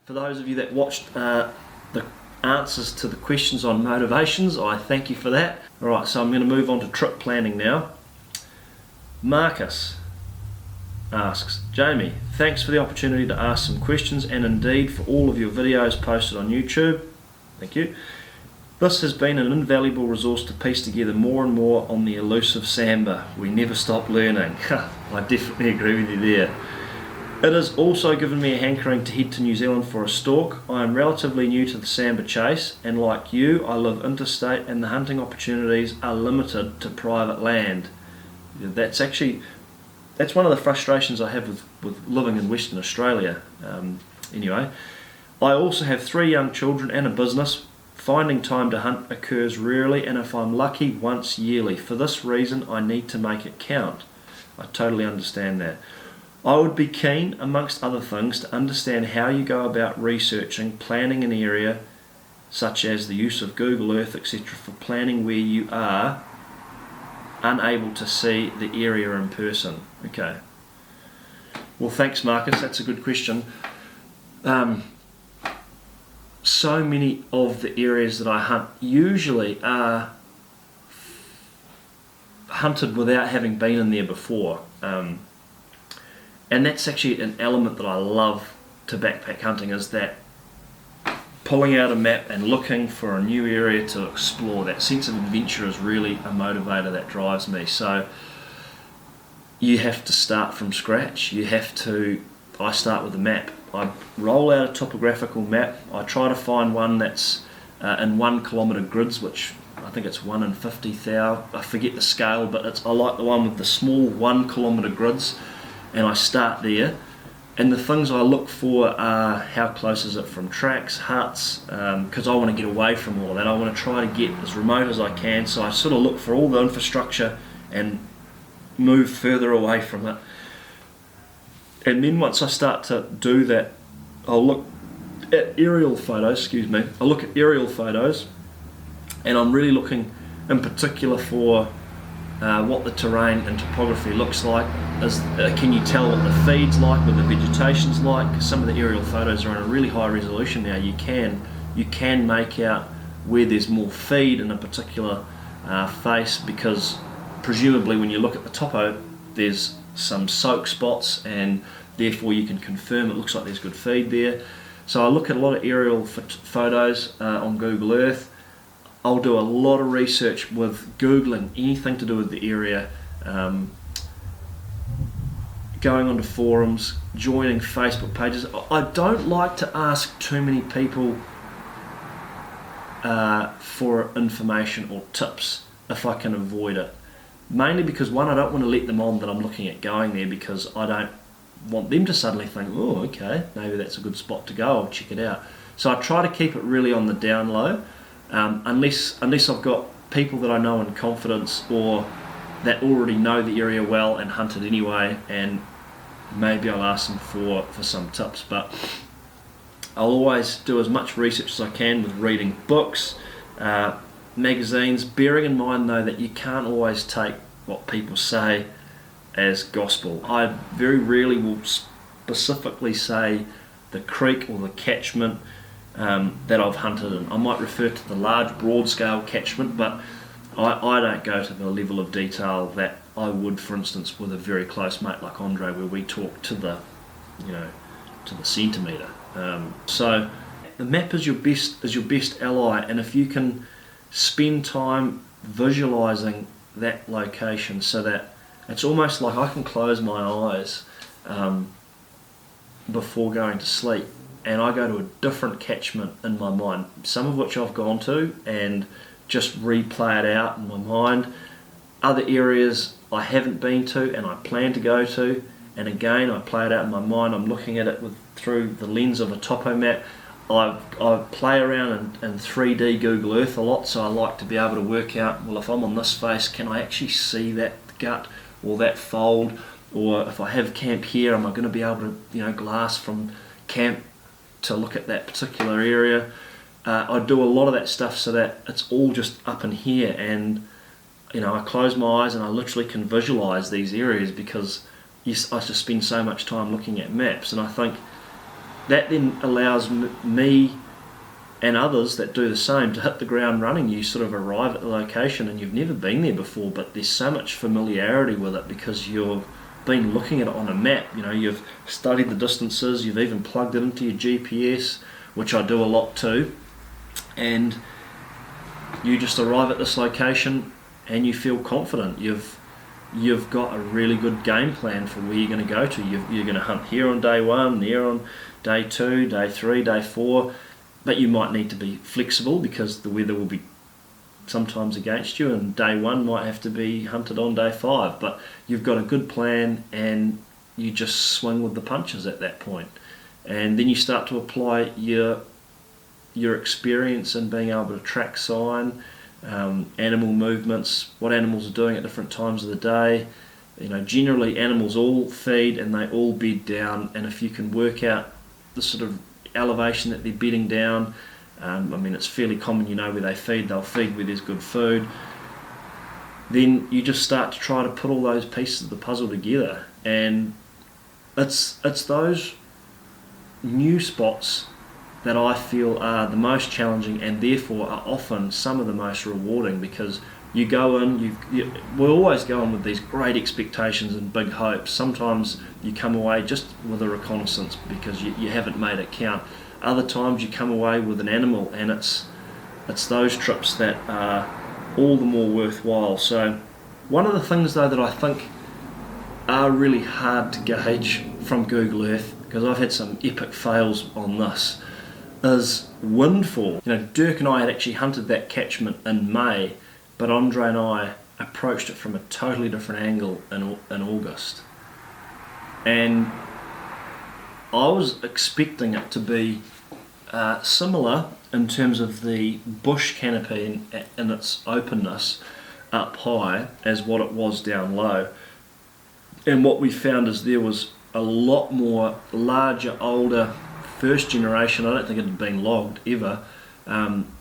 For those of you that watched the answers to the questions on motivations, I thank you for that. Alright, so I'm going to move on to trip planning now. Marcus asks, Jamie, thanks for the opportunity to ask some questions and indeed for all of your videos posted on YouTube. Thank you. This has been an invaluable resource to piece together more and more on the elusive Samba. We never stop learning. I definitely agree with you there. It has also given me a hankering to head to New Zealand for a stalk. I am relatively new to the Samba chase, and like you, I live interstate and the hunting opportunities are limited to private land. That's one of the frustrations I have with living in Western Australia. Anyway, I also have 3 young children and a business. Finding time to hunt occurs rarely, and if I'm lucky, once yearly. For this reason, I need to make it count. I totally understand that. I would be keen, amongst other things, to understand how you go about researching, planning an area, such as the use of Google Earth, etc., for planning where you are unable to see the area in person. Okay. Well, thanks, Marcus. That's a good question. So many of the areas that I hunt usually are hunted without having been in there before. And that's actually an element that I love to backpack hunting, is that pulling out a map and looking for a new area to explore. That sense of adventure is really a motivator that drives me. So you have to start from scratch. I start with a map. I roll out a topographical map. I try to find one that's in 1 kilometre grids, which I think it's 1 in 50,000. I forget the scale, but I like the one with the small 1 kilometre grids. And I start there, and the things I look for are how close is it from tracks, huts, because I want to get away from all of that. I want to try to get as remote as I can, so I sort of look for all the infrastructure and move further away from it. And then once I start to do that, I'll look at aerial photos, I'll look at aerial photos, and I'm really looking in particular for what the terrain and topography looks like. Can you tell what the feed's like, what the vegetation's like? Some of the aerial photos are in a really high resolution now. You can make out where there's more feed in a particular face, because presumably when you look at the topo there's some soak spots, and therefore you can confirm it looks like there's good feed there. So I look at a lot of aerial photos on Google Earth. I'll do a lot of research with Googling anything to do with the area, going onto forums, joining Facebook pages. I don't like to ask too many people for information or tips if I can avoid it. Mainly because, one, I don't want to let them on that I'm looking at going there, because I don't want them to suddenly think, oh, okay, maybe that's a good spot to go, I'll check it out. So I try to keep it really on the down low. Unless I've got people that I know in confidence, or that already know the area well and hunt it anyway, and maybe I'll ask them for some tips. But I'll always do as much research as I can with reading books, magazines, bearing in mind though that you can't always take what people say as gospel. I very rarely will specifically say the creek or the catchment that I've hunted in. I might refer to the large broad scale catchment, but I don't go to the level of detail that I would, for instance, with a very close mate like Andre, where we talk to the centimetre. So the map is your best ally, and if you can spend time visualising that location, so that it's almost like I can close my eyes before going to sleep, and I go to a different catchment in my mind, some of which I've gone to, and just replay it out in my mind. Other areas I haven't been to and I plan to go to, and again I play it out in my mind. I'm looking at it through the lens of a topo map. I play around in 3D Google Earth a lot, so I like to be able to work out, well, if I'm on this face, can I actually see that gut or that fold? Or if I have camp here, am I going to be able to glass from camp to look at that particular area? I do a lot of that stuff so that it's all just up in here, and I close my eyes and I literally can visualize these areas, because I just spend so much time looking at maps. And I think that then allows me and others that do the same to hit the ground running. You sort of arrive at the location and you've never been there before, but there's so much familiarity with it because you've been looking at it on a map. You know, you've studied the distances, you've even plugged it into your GPS, which I do a lot too, and you just arrive at this location and you feel confident. You've got a really good game plan for where you're going to go to. You're going to hunt here on day 1, there on day 2, day 3, day 4, but you might need to be flexible because the weather will be sometimes against you, and day 1 might have to be hunted on day 5, but you've got a good plan and you just swing with the punches at that point. And then you start to apply your experience in being able to track sign, animal movements, what animals are doing at different times of the day. You know, generally animals all feed and they all bed down, and if you can work out the sort of elevation that they're bedding down, I mean, it's fairly common, you know, where they feed, they'll feed where there's good food. Then you just start to try to put all those pieces of the puzzle together, and it's those new spots that I feel are the most challenging and therefore are often some of the most rewarding, because you go in, we're always going with these great expectations and big hopes. Sometimes you come away just with a reconnaissance because you haven't made it count. Other times you come away with an animal, and it's those trips that are all the more worthwhile. So one of the things though that I think are really hard to gauge from Google Earth, because I've had some epic fails on this, is windfall. You know, Dirk and I had actually hunted that catchment in May, but Andre and I approached it from a totally different angle in August. And I was expecting it to be similar in terms of the bush canopy and its openness up high as what it was down low. And what we found is there was a lot more larger, older, first generation, I don't think it had been logged ever,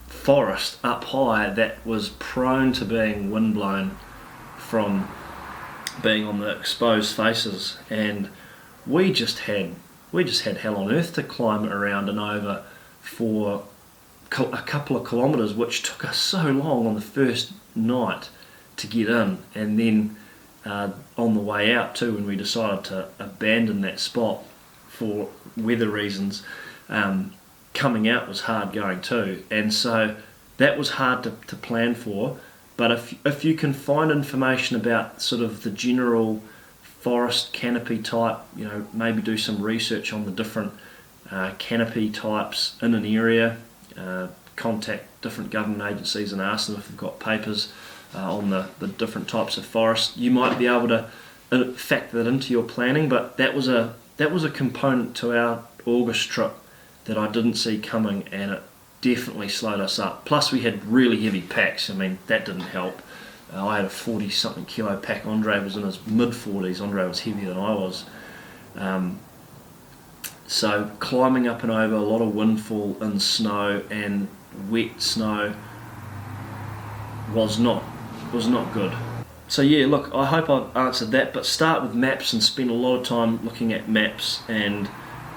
forest up high that was prone to being windblown from being on the exposed faces. And we just had hell on earth to climb around and over for a couple of kilometres, which took us so long on the first night to get in, and then on the way out too, when we decided to abandon that spot for weather reasons, coming out was hard going too, and so that was hard to plan for. But if you can find information about sort of the general forest canopy type, you know, maybe do some research on the different canopy types in an area, contact different government agencies and ask them if they've got papers on the different types of forest. You might be able to factor that into your planning, but that was a component to our August trip that I didn't see coming, and it definitely slowed us up. Plus we had really heavy packs. I mean, that didn't help. I had a 40 something kilo pack. Andre was in his mid 40s. Andre was heavier than I was. So climbing up and over, a lot of windfall in snow and wet snow was not good. So yeah, look, I hope I've answered that, but start with maps and spend a lot of time looking at maps, and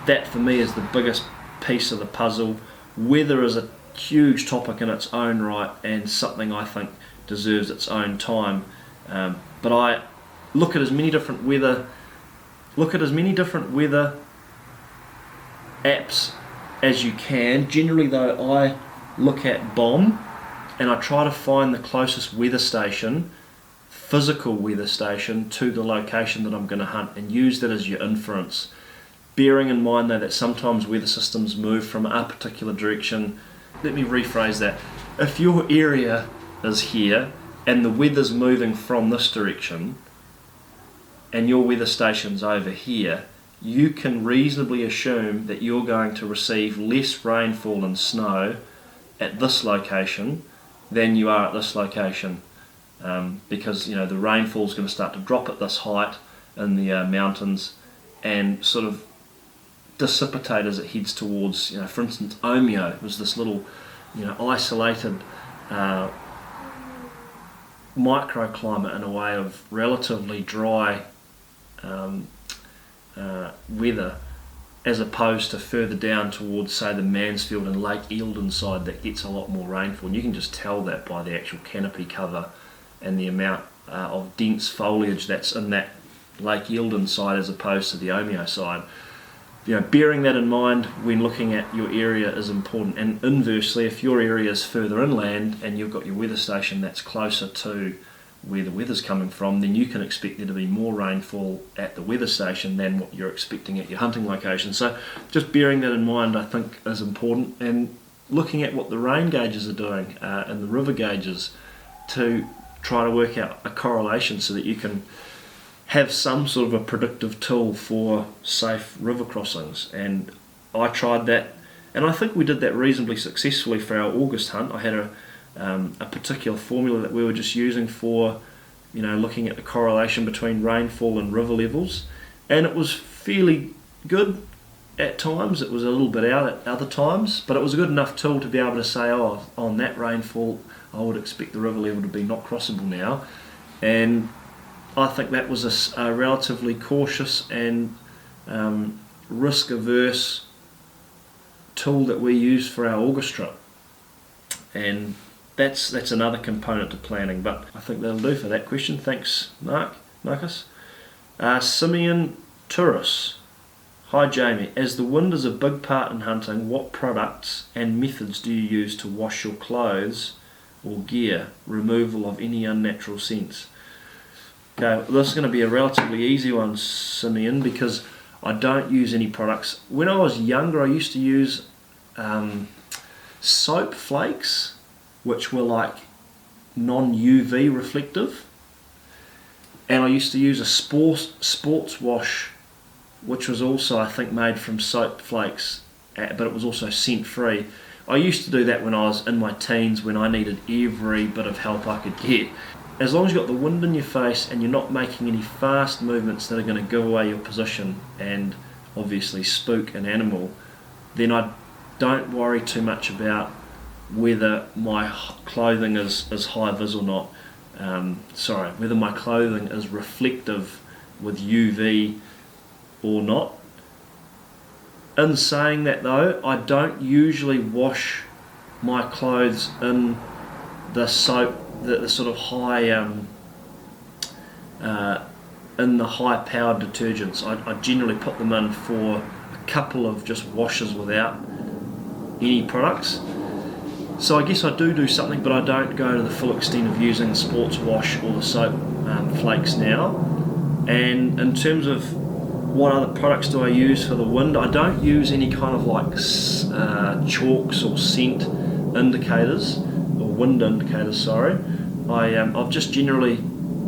that for me is the biggest piece of the puzzle. Weather is a huge topic in its own right and something I think deserves its own time, but I look at as many different weather apps as you can. Generally though, I look at BOM and I try to find the closest weather station, physical weather station, to the location that I'm going to hunt, and use that as your inference, bearing in mind though that sometimes weather systems move from a particular direction. Let me rephrase that. If your area is here and the weather's moving from this direction and your weather station's over here, you can reasonably assume that you're going to receive less rainfall and snow at this location than you are at this location, because you know the rainfall's going to start to drop at this height in the mountains and sort of dissipate as it heads towards, you know, for instance, Omeo was this little, you know, isolated microclimate in a way of relatively dry weather, as opposed to further down towards, say, the Mansfield and Lake Eildon side that gets a lot more rainfall. And you can just tell that by the actual canopy cover and the amount of dense foliage that's in that Lake Eildon side as opposed to the Omeo side. Bearing that in mind when looking at your area is important. And inversely, if your area is further inland and you've got your weather station that's closer to where the weather's coming from, then you can expect there to be more rainfall at the weather station than what you're expecting at your hunting location. So just bearing that in mind, I think, is important, and looking at what the rain gauges are doing and the river gauges to try to work out a correlation so that you can have some sort of a predictive tool for safe river crossings. And I tried that, and I think we did that reasonably successfully for our August hunt. I had a particular formula that we were just using for looking at the correlation between rainfall and river levels, and it was fairly good at times. It was a little bit out at other times, but it was a good enough tool to be able to say, oh, on that rainfall I would expect the river level to be not crossable now. And I think that was a relatively cautious and risk averse tool that we used for our August trip, and that's another component to planning. But I think that'll do for that question. Thanks, Marcus. Simeon Turris. Hi Jamie, as the wind is a big part in hunting, what products and methods do you use to wash your clothes or gear? Removal of any unnatural scents. Okay, this is going to be a relatively easy one, Simeon, because I don't use any products. When I was younger, I used to use soap flakes, which were like non-UV reflective, and I used to use a sports wash, which was also, I think, made from soap flakes, but it was also scent free. I used to do that when I was in my teens, when I needed every bit of help I could get. As long as you've got the wind in your face and you're not making any fast movements that are going to give away your position and obviously spook an animal, then I don't worry too much about whether my clothing is high-vis or not. Whether my clothing is reflective with UV or not. In saying that though, I don't usually wash my clothes in the soap, the sort of high, in the high-powered detergents. I generally put them in for a couple of just washes without any products. So I guess I do something, but I don't go to the full extent of using the sports wash or the soap flakes now. And in terms of what other products do I use for the wind, I don't use any kind of like chalks or scent indicators, or wind indicators, sorry. I've just generally,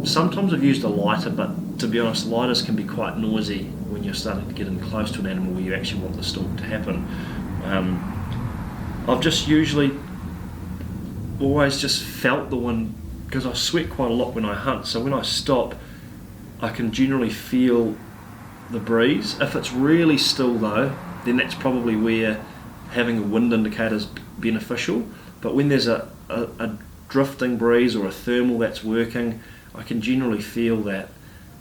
sometimes I've used a lighter, but to be honest, lighters can be quite noisy when you're starting to get in close to an animal where you actually want the stalk to happen. I've just usually always just felt the wind, because I sweat quite a lot when I hunt, so when I stop I can generally feel the breeze. If it's really still though, then that's probably where having a wind indicator is beneficial. But when there's a drifting breeze or a thermal that's working, I can generally feel that.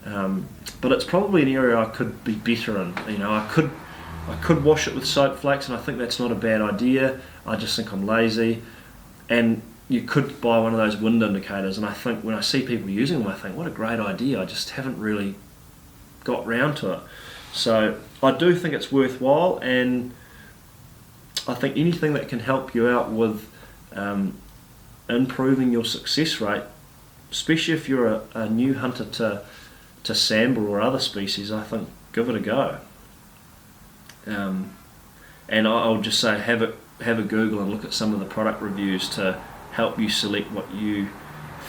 But it's probably an area I could be better in. I could wash it with soap flakes, and I think that's not a bad idea. I just think I'm lazy. And you could buy one of those wind indicators, and I think when I see people using them, I think, what a great idea. I just haven't really got round to it. So I do think it's worthwhile, and I think anything that can help you out with improving your success rate, especially if you're a new hunter to sambar or other species, I think give it a go. And I'll just say have a Google and look at some of the product reviews to help you select what you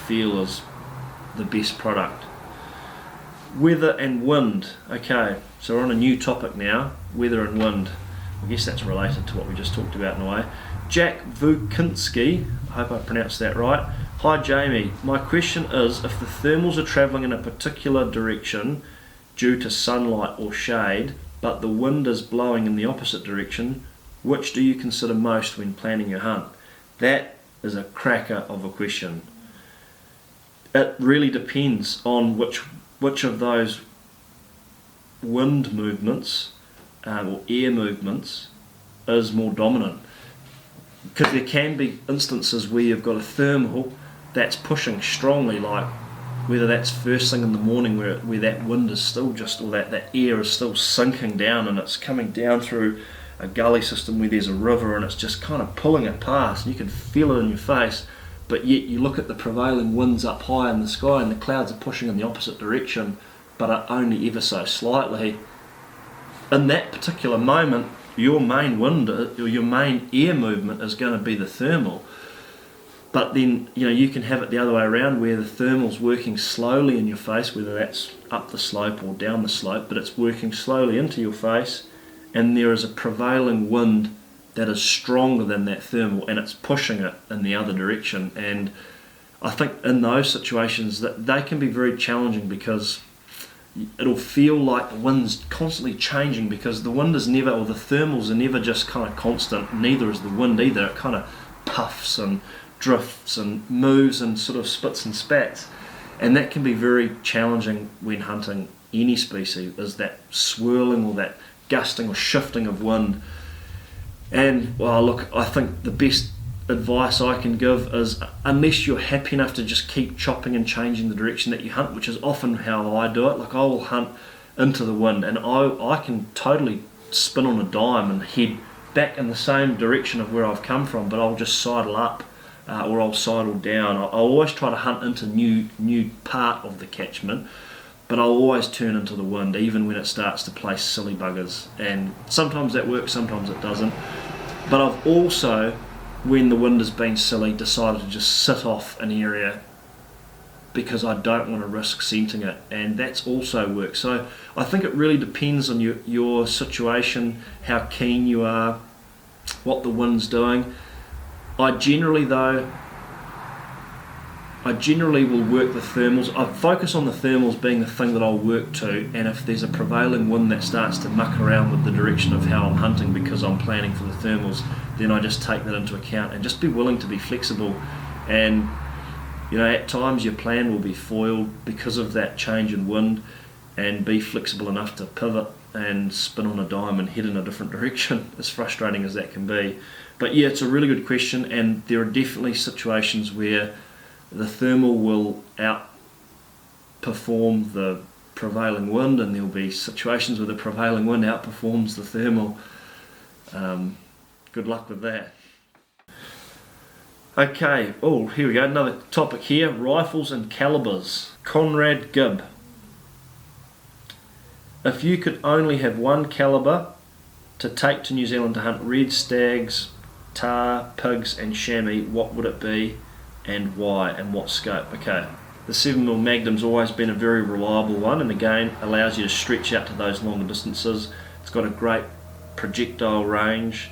feel is the best product. Weather and wind. Okay, so we're on a new topic now, weather and wind. I guess that's related to what we just talked about in a way. Jack Vukinski, I hope I pronounced that right. Hi Jamie, my question is, if the thermals are travelling in a particular direction due to sunlight or shade, but the wind is blowing in the opposite direction, which do you consider most when planning your hunt? That is a cracker of a question. It really depends on which of those wind movements or air movements is more dominant. Because there can be instances where you've got a thermal that's pushing strongly, like whether that's first thing in the morning where that wind is still just, or that air is still sinking down and it's coming down through a gully system where there's a river and it's just kind of pulling it past and you can feel it in your face, but yet you look at the prevailing winds up high in the sky and the clouds are pushing in the opposite direction but are only ever so slightly. In that particular moment, your main wind, or your main air movement is going to be the thermal. But then, you can have it the other way around where the thermal's working slowly in your face, whether that's up the slope or down the slope, but it's working slowly into your face, and there is a prevailing wind that is stronger than that thermal and it's pushing it in the other direction. And I think in those situations that they can be very challenging, because it'll feel like the wind's constantly changing, because the wind is never, or the thermals are never just kind of constant, neither is the wind either. It kind of puffs and drifts and moves and sort of spits and spats, and that can be very challenging when hunting any species, is that swirling or that gusting or shifting of wind. And well, look, I think the best advice I can give is, unless you're happy enough to just keep chopping and changing the direction that you hunt, which is often how I do it. Like, I will hunt into the wind and I can totally spin on a dime and head back in the same direction of where I've come from, but I'll just sidle up or I'll sidle down. I'll always try to hunt into new part of the catchment, but I'll always turn into the wind, even when it starts to play silly buggers. And sometimes that works, sometimes it doesn't. But I've also, when the wind has been silly, decided to just sit off an area because I don't want to risk scenting it, and that's also worked. So I think it really depends on your situation, how keen you are, what the wind's doing. I generally will work the thermals. I focus on the thermals being the thing that I'll work to, and if there's a prevailing wind that starts to muck around with the direction of how I'm hunting because I'm planning for the thermals, then I just take that into account and just be willing to be flexible. And at times your plan will be foiled because of that change in wind, and be flexible enough to pivot and spin on a dime and head in a different direction, as frustrating as that can be. But yeah, it's a really good question, and there are definitely situations where the thermal will outperform the prevailing wind, and there'll be situations where the prevailing wind outperforms the thermal. Good luck with that. Okay, here we go, another topic here, rifles and calibers. Conrad Gibb. If you could only have one caliber to take to New Zealand to hunt red stags, tahr, pigs and chamois, what would it be and why, and what scope? Okay, the 7mm Magnum's always been a very reliable one, and again allows you to stretch out to those longer distances. It's got a great projectile range.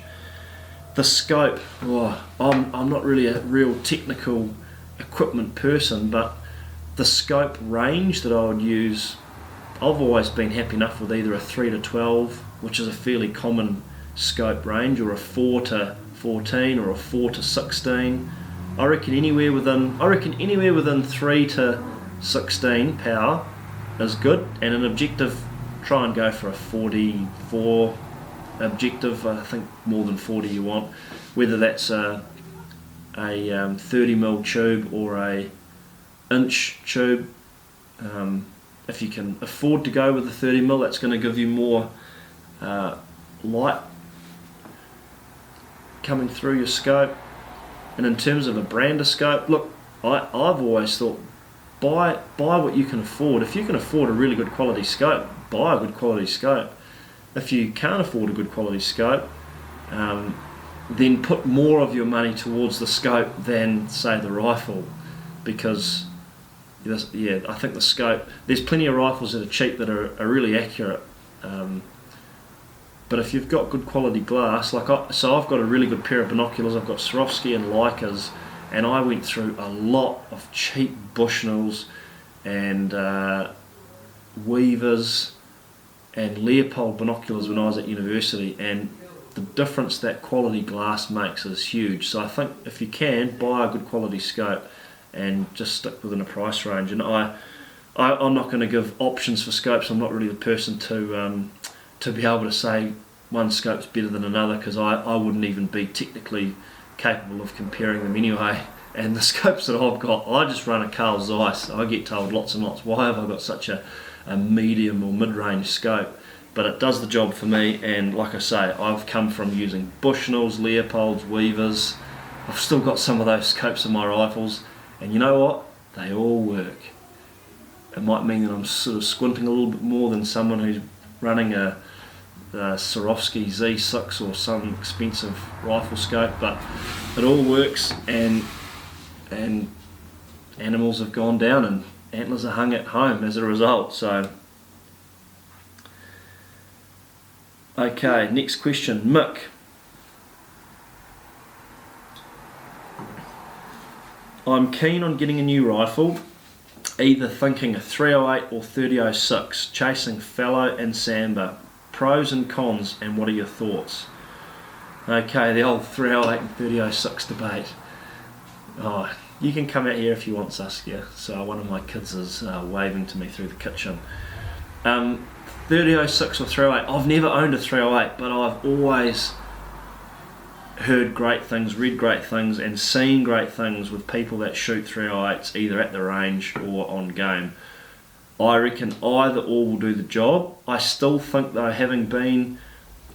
The scope, I'm not really a real technical equipment person, but the scope range that I would use, I've always been happy enough with either a 3 to 12, which is a fairly common scope range, or a 4 to 14 or a 4 to 16. I reckon anywhere within 3 to 16 power is good, and an objective, try and go for a 44 objective. I think more than 40 you want, whether that's a 30mm tube or a inch tube. If you can afford to go with the 30mm, that's going to give you more light coming through your scope. And in terms of a brander scope, look, I've always thought, buy what you can afford. If you can afford a really good quality scope, buy a good quality scope. If you can't afford a good quality scope, then put more of your money towards the scope than, say, the rifle, because I think the scope, there's plenty of rifles that are cheap that are really accurate, but if you've got good quality glass, I've got a really good pair of binoculars. I've got Swarovski and Leicas, and I went through a lot of cheap Bushnells and Weavers and Leopold binoculars when I was at university, and the difference that quality glass makes is huge. So I think if you can, buy a good quality scope and just stick within a price range. And I'm not going to give options for scopes. I'm not really the person to be able to say one scope's better than another, because I wouldn't even be technically capable of comparing them anyway. And the scopes that I've got, I just run a Carl Zeiss. I get told lots and lots, why have I got such a medium or mid-range scope? But it does the job for me, and like I say, I've come from using Bushnells, Leopolds, Weavers. I've still got some of those scopes in my rifles, and you know what? They all work. It might mean that I'm sort of squinting a little bit more than someone who's running a Swarovski Z6 or some expensive rifle scope, but it all works, and animals have gone down and antlers are hung at home as a result. So okay, next question, Mick. I'm keen on getting a new rifle, either thinking a 308 or 3006, chasing fallow and sambar. Pros and cons, and what are your thoughts? Okay, the old 308 and 3006 debate. Oh, you can come out here if you want, Saskia. So one of my kids is waving to me through the kitchen. 3006 or 308, I've never owned a 308, but I've always heard great things, read great things, and seen great things with people that shoot 308s either at the range or on game. I reckon either or will do the job. I still think, though, having been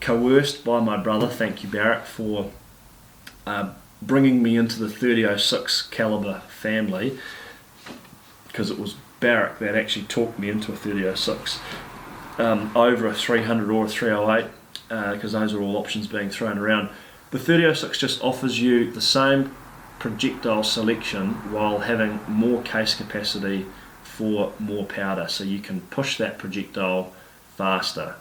coerced by my brother, thank you Barrett, for bringing me into the 3006 calibre family, because it was Barrett that actually talked me into a 3006 over a 300 or a 308, because those are all options being thrown around. The 3006 just offers you the same projectile selection while having more case capacity for more powder, so you can push that projectile faster.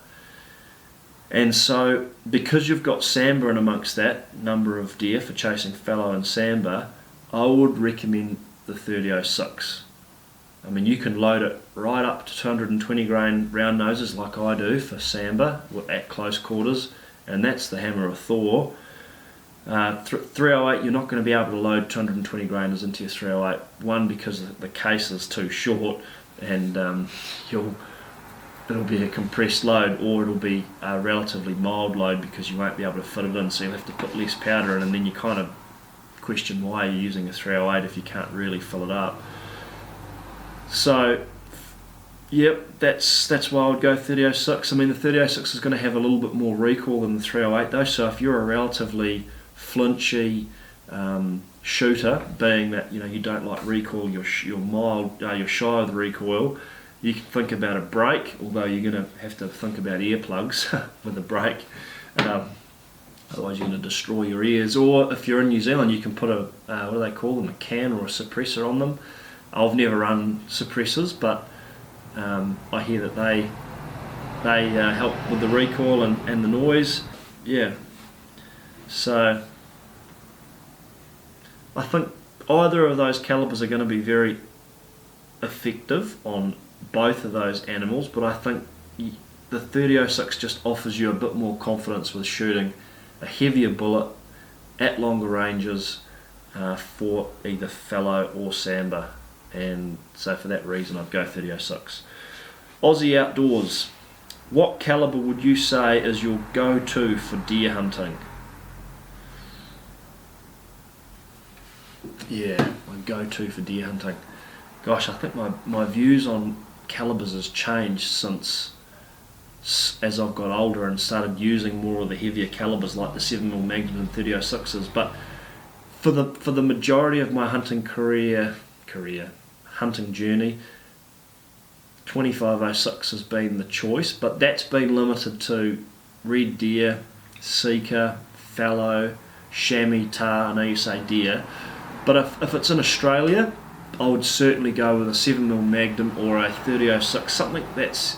And so because you've got sambar in amongst that number of deer for chasing fallow and sambar, I would recommend the 3006. I mean, you can load it right up to 220 grain round noses like I do for sambar at close quarters, and that's the hammer of Thor. 308, you're not going to be able to load 220 grainers into your 308. One, because the case is too short, and it'll be a compressed load, or it'll be a relatively mild load because you won't be able to fit it in, so you'll have to put less powder in, and then you kind of question why you're using a 308 if you can't really fill it up. So yep, that's why I would go 3006. I mean, the 3006 is going to have a little bit more recoil than the 308 though, so if you're a relatively flinchy shooter, being that you don't like recoil, you're mild, you're shy of the recoil, you can think about a brake, although you're going to have to think about earplugs with a brake, otherwise you're going to destroy your ears. Or if you're in New Zealand, you can put a what do they call them, a can or a suppressor on them. I've never run suppressors, but I hear that they help with the recoil and the noise. Yeah, so I think either of those calibers are going to be very effective on both of those animals, but I think the 3006 just offers you a bit more confidence with shooting a heavier bullet at longer ranges for either fallow or sambar, and so for that reason I'd go 3006. Aussie Outdoors, what caliber would you say is your go-to for deer hunting? Yeah, my go-to for deer hunting. Gosh, I think my views on calibers has changed since as I've got older and started using more of the heavier calibers like the 7mm Magnum and 3006s. But for the majority of my hunting hunting journey, 2506 has been the choice, but that's been limited to red deer, sika, fallow, chamois, tar. I know you say deer, but if it's in Australia, I would certainly go with a 7mm Magnum or a 3006, something that's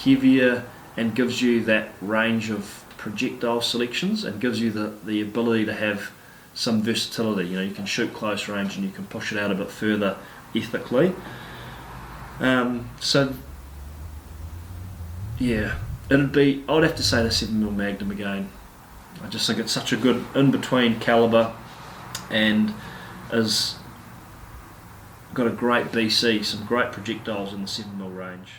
heavier and gives you that range of projectile selections and gives you the ability to have some versatility. You can shoot close range and you can push it out a bit further ethically. So yeah, I'd have to say the 7mm Magnum again. I just think it's such a good in-between caliber and has got a great BC, some great projectiles in the 7mm range.